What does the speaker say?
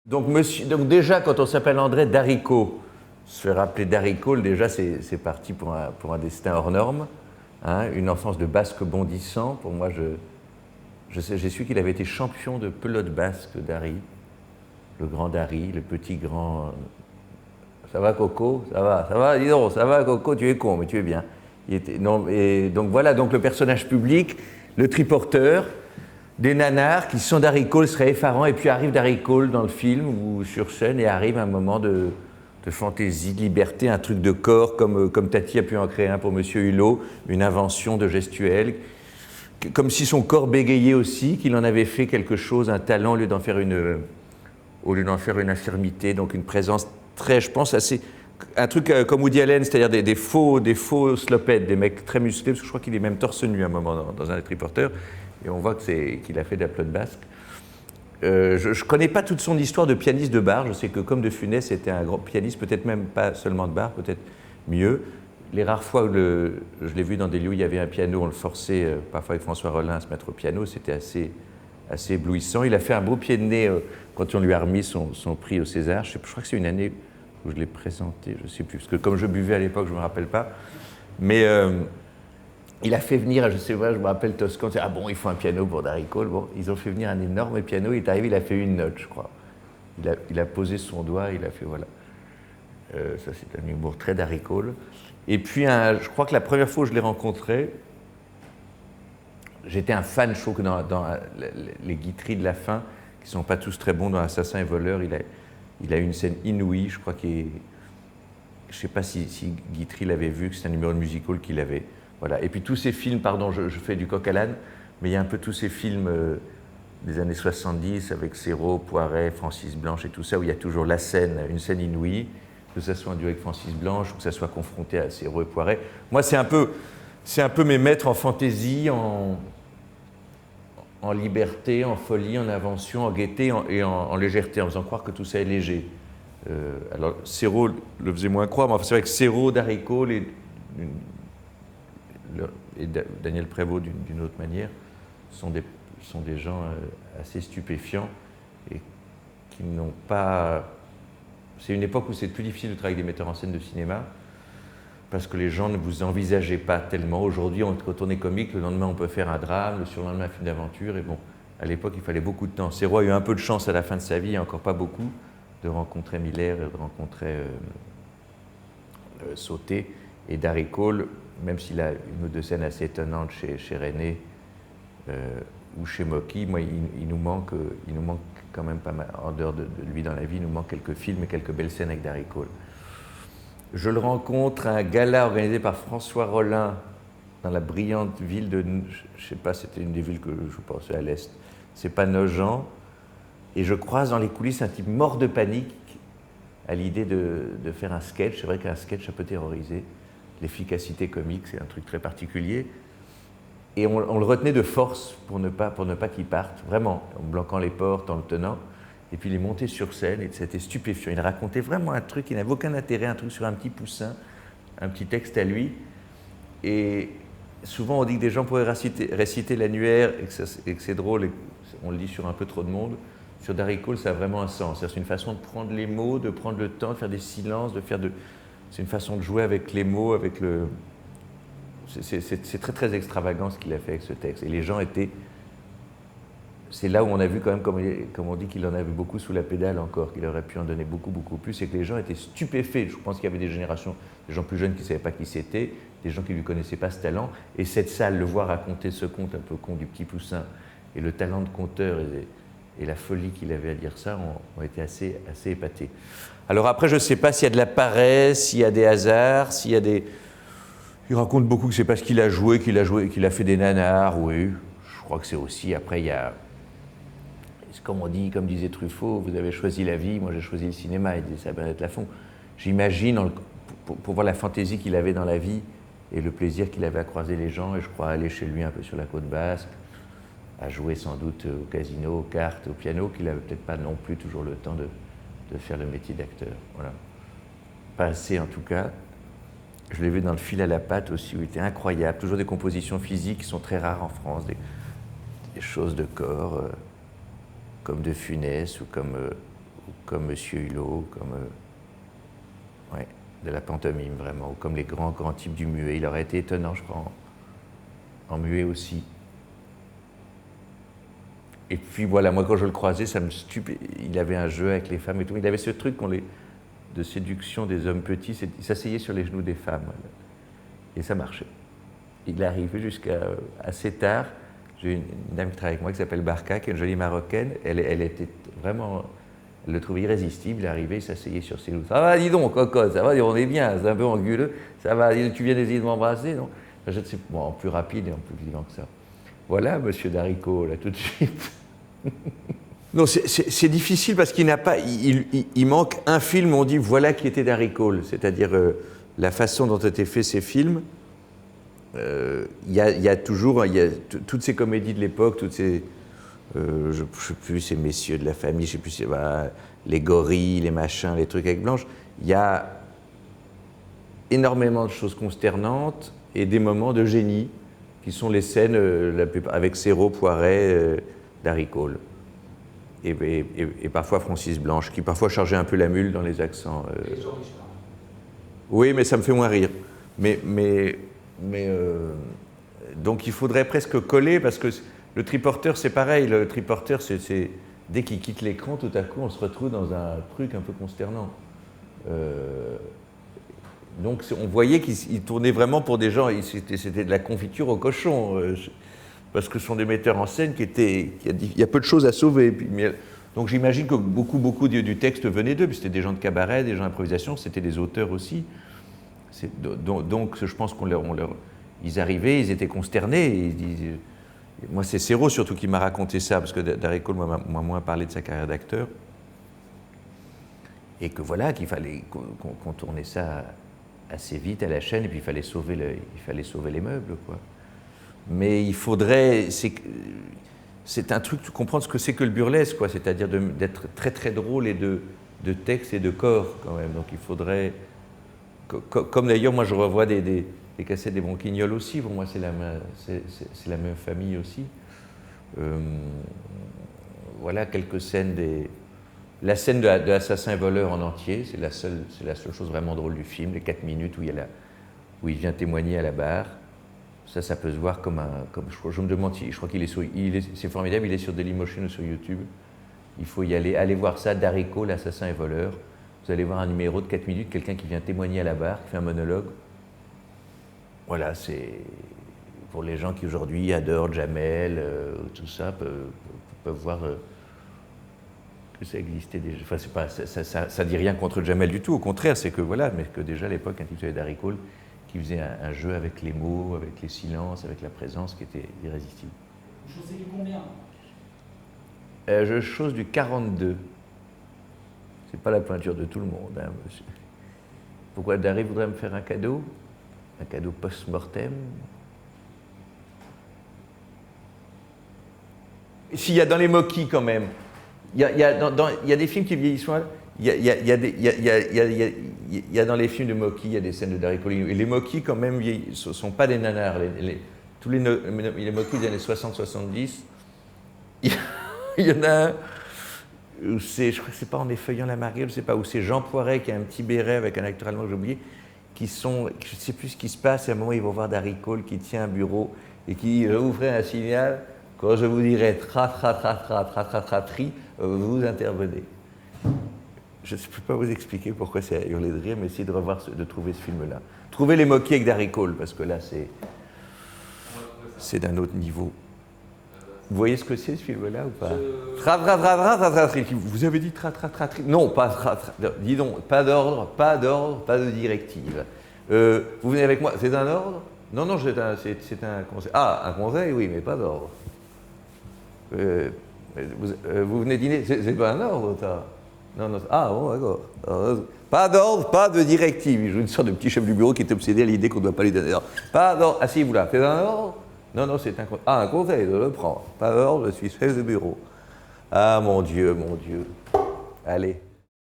Donc déjà, quand on s'appelle André Daricot, se faire appeler Daricot, déjà c'est parti pour un destin hors norme. Hein, une enfance de basque bondissant. Pour moi, j'ai su qu'il avait été champion de pelote basque d'Harry, le grand Harry, le petit grand. Ça va Coco? Ça va, dis donc, ça va Coco, tu es con, mais tu es bien. Et donc voilà, donc le personnage public, le triporteur, des nanars qui sont Darry Cole, seraient effarants, et puis arrive Darry Cole dans le film ou sur scène, et arrive un moment de fantaisie, de liberté, un truc de corps, comme Tati a pu en créer un pour Monsieur Hulot, une invention de gestuelle, comme si son corps bégayait aussi, qu'il en avait fait quelque chose, un talent, au lieu d'en faire une infirmité, donc une présence très, je pense, assez... Un truc comme Woody Allen, c'est-à-dire des faux slopettes, des mecs très musclés, parce que je crois qu'il est même torse nu à un moment dans un des triporteurs, et on voit qu'il a fait de la pelote basque. Je ne connais pas toute son histoire de pianiste de bar. Je sais que comme De Funès c'était un grand pianiste, peut-être même pas seulement de bar, peut-être mieux. Les rares fois où je l'ai vu dans des lieux où il y avait un piano, on le forçait parfois avec François Rollin à se mettre au piano, c'était assez éblouissant. Il a fait un beau pied de nez quand on lui a remis son prix au César. Je crois que c'est une année où je l'ai présenté, je ne sais plus, parce que comme je buvais à l'époque, je ne me rappelle pas. Mais il a fait venir, je sais pas, je me rappelle Toscan, ah bon, il faut un piano pour Darry Cole. Bon, ils ont fait venir un énorme piano, il est arrivé, il a fait une note, je crois. Il a posé son doigt, il a fait voilà. Ça, c'est un humour très Darry Cole. Et puis, je crois que la première fois où je l'ai rencontré, j'étais un fan, je trouve que dans les Guitry de la fin, qui ne sont pas tous très bons dans Assassin et voleur, il a une scène inouïe, je crois je ne sais pas si Guitry l'avait vu, que c'est un numéro de musical qu'il avait. Voilà. Et puis tous ces films, pardon, je fais du coq à l'âne, mais il y a un peu tous ces films des années 70 avec Serrault, Poiret, Francis Blanche et tout ça, où il y a toujours la scène, une scène inouïe, que ça soit un duo avec Francis Blanche ou que ça soit confronté à Serrault et Poiret. Moi, c'est un peu mes maîtres en fantaisie, en liberté, en folie, en invention, en gaieté et en légèreté, en faisant croire que tout ça est léger. Alors, Serrault le faisait moins croire, mais enfin, c'est vrai que Serrault, Darry Cole et Daniel Prévost, d'une autre manière, sont des gens assez stupéfiants et qui n'ont pas... C'est une époque où c'est plus difficile de travailler avec des metteurs en scène de cinéma parce que les gens ne vous envisageaient pas tellement. Aujourd'hui, quand on est comique, le lendemain, on peut faire un drame, le surlendemain, un film d'aventure. Et bon, à l'époque, il fallait beaucoup de temps. Serrault a eu un peu de chance à la fin de sa vie, encore pas beaucoup, de rencontrer Miller et de rencontrer Sauté. Et Darry Cole, même s'il a une ou deux scènes assez étonnantes chez René ou chez Mocky, moi, il nous manque quand même pas mal, en dehors de lui dans la vie, il nous manque quelques films et quelques belles scènes avec Darry Cole. Je le rencontre à un gala organisé par François Rollin dans la brillante ville de, je ne sais pas, c'était une des villes que je pensais à l'Est, c'est pas Nogent, et je croise dans les coulisses un type mort de panique à l'idée de faire un sketch. C'est vrai qu'un sketch, ça peut terroriser. L'efficacité comique, c'est un truc très particulier. Et on le retenait de force pour ne pas qu'il parte, vraiment, en bloquant les portes, en le tenant. Et puis il est monté sur scène et c'était stupéfiant. Il racontait vraiment un truc qui n'avait aucun intérêt, un truc sur un petit poussin, un petit texte à lui. Et souvent on dit que des gens pourraient réciter l'annuaire et que c'est drôle, et on le dit sur un peu trop de monde. Sur Darry Cole, ça a vraiment un sens. C'est une façon de prendre les mots, de prendre le temps, de faire des silences, c'est une façon de jouer avec les mots, avec le... C'est très très extravagant ce qu'il a fait avec ce texte. Et les gens étaient... C'est là où on a vu quand même, comme on dit, qu'il en avait beaucoup sous la pédale encore, qu'il aurait pu en donner beaucoup, beaucoup plus, c'est que les gens étaient stupéfaits. Je pense qu'il y avait des générations, des gens plus jeunes qui ne savaient pas qui c'était, des gens qui ne lui connaissaient pas ce talent. Et cette salle, le voir raconter ce conte un peu con du petit poussin, et le talent de conteur et la folie qu'il avait à dire ça, ont été assez épatés. Alors après, je ne sais pas s'il y a de la paresse, s'il y a des hasards, s'il y a des... Il raconte beaucoup que c'est parce qu'il a joué, qu'il a fait des nanars, oui. Je crois que c'est aussi, après, il y a... Comme disait Truffaut, vous avez choisi la vie, moi j'ai choisi le cinéma, il disait ça à Bernadette Lafont. J'imagine, pour voir la fantaisie qu'il avait dans la vie et le plaisir qu'il avait à croiser les gens, et je crois aller chez lui un peu sur la côte basque, à jouer sans doute au casino, aux cartes, au piano, qu'il n'avait peut-être pas non plus toujours le temps de faire le métier d'acteur. Voilà. Pas assez en tout cas. Je l'ai vu dans Le Fil à la patte aussi, où il était incroyable. Toujours des compositions physiques qui sont très rares en France, des choses de corps, comme De Funès ou comme comme Monsieur Hulot, comme ouais, de la pantomime vraiment, ou comme les grands types du muet. Il aurait été étonnant, je crois, en muet aussi. Et puis voilà, moi quand je le croisais, ça me stupé. Il avait un jeu avec les femmes et tout. Il avait ce truc de séduction des hommes petits, il s'asseyait sur les genoux des femmes. Et ça marchait. Il est arrivé jusqu'à assez tard. J'ai une dame qui travaille avec moi qui s'appelle Barca, qui est une jolie marocaine. Elle était vraiment. Elle le trouvait irrésistible. Il est arrivé, il s'asseyait sur ses genoux. Ça va, dis donc, cocotte, ça va, on est bien, c'est un peu anguleux. Ça va, tu viens d'essayer de m'embrasser, non? Je ne sais pas, bon, en plus rapide et en plus vivant que ça. Voilà, monsieur Daricot, là, tout de suite. Non, c'est difficile parce qu'il n'a pas. Il manque un film, on dit voilà qui était Daricot, c'est-à-dire la façon dont ont été faits ces films. Il y a toujours toutes ces comédies de l'époque, toutes ces. Je ne sais plus, ces messieurs de la famille, je ne sais plus, voilà, les gorilles, les machins, les trucs avec Blanche. Il y a énormément de choses consternantes et des moments de génie qui sont les scènes avec Serrault, Poiret, Daricot. Et parfois Francis Blanche, qui parfois chargeait un peu la mule dans les accents. Oui, mais ça me fait moins rire. Donc il faudrait presque coller, parce que le triporteur, c'est pareil. Le triporteur, c'est dès qu'il quitte l'écran, tout à coup, on se retrouve dans un truc un peu consternant. Donc on voyait qu'il tournait vraiment pour des gens, c'était de la confiture au cochon, parce que ce sont des metteurs en scène il y a peu de choses à sauver. Donc j'imagine que beaucoup du texte venait d'eux, puis c'était des gens de cabaret, des gens d'improvisation, c'était des auteurs aussi. Donc je pense ils arrivaient, ils étaient consternés. Moi, c'est Serrault surtout qui m'a raconté ça, parce que Daricot m'a moins parlé de sa carrière d'acteur. Et que voilà, qu'il fallait qu'on tournait ça assez vite à la chaîne, et puis il fallait sauver les meubles, quoi. Mais il faudrait. C'est un truc, comprendre ce que c'est que le burlesque, quoi, c'est-à-dire d'être très très drôle et de texte et de corps, quand même. Donc il faudrait. Comme d'ailleurs, moi je revois des cassettes des Bronquignoles aussi, pour moi c'est la même famille aussi. Voilà quelques scènes La scène de Assassin et voleur en entier, c'est la seule chose vraiment drôle du film, les 4 minutes où il vient témoigner à la barre. Ça peut se voir comme je me demande, je crois c'est formidable, il est sur Dailymotion ou sur YouTube. Il faut y aller voir ça, Daricot, l'assassin et voleur. Vous allez voir un numéro de 4 minutes, quelqu'un qui vient témoigner à la barre, qui fait un monologue. Voilà, c'est pour les gens qui aujourd'hui adorent Jamel, tout ça, peuvent voir que ça existait déjà. Enfin, c'est pas, ça dit rien contre Jamel du tout, au contraire, c'est que voilà, mais que déjà à l'époque, un type s'appelait Daricot, qui faisait un jeu avec les mots, avec les silences, avec la présence, qui était irrésistible. Vous chaussez du combien? Je chausse du 42. C'est pas la pointure de tout le monde, hein, monsieur. Pourquoi Dari voudrait me faire un cadeau? Un cadeau post-mortem? S'il y a dans les moquis, quand même. Il y a des films qui vieillissent. Il y a dans les films de moquis, il y a des scènes de Daricot. Et les moquis, quand même, ne sont pas des nanars. Tous les moquis des années 60-70, il y en a un où je crois que c'est pas En effeuillant la Marguerite, je sais pas, où c'est Jean Poiret qui a un petit béret avec un acteur allemand que j'ai oublié, je ne sais plus ce qui se passe, et à un moment ils vont voir Daricot qui tient un bureau et qui ouvrait un signal, quand je vous dirai tri, vous intervenez. Je ne peux pas vous expliquer pourquoi c'est à hurler de rire, mais essayez de trouver ce film-là. Trouvez les moquis avec Daricot, parce que là c'est d'un autre niveau. Vous voyez ce que c'est, ce film-là, ou pas? Vous avez dit tra-tra-tra-tri. Non, pas tra-tra. Dis donc, pas d'ordre, pas de directive. Vous venez avec moi, c'est un ordre? Non, c'est un conseil. Ah, un conseil, oui, mais pas d'ordre. Vous venez dîner, c'est pas un ordre, ça? Non. Ah, bon, d'accord. Pas d'ordre, pas de directive. Il joue une sorte de petit chef du bureau qui est obsédé à l'idée qu'on ne doit pas lui donner d'ordre. Pas d'ordre. Asseyez-vous là, c'est un ordre? Non, c'est un conseil. Ah, un conseil, je le prends. Pas d'ordre, je suis chef de bureau. Ah, mon Dieu. Allez.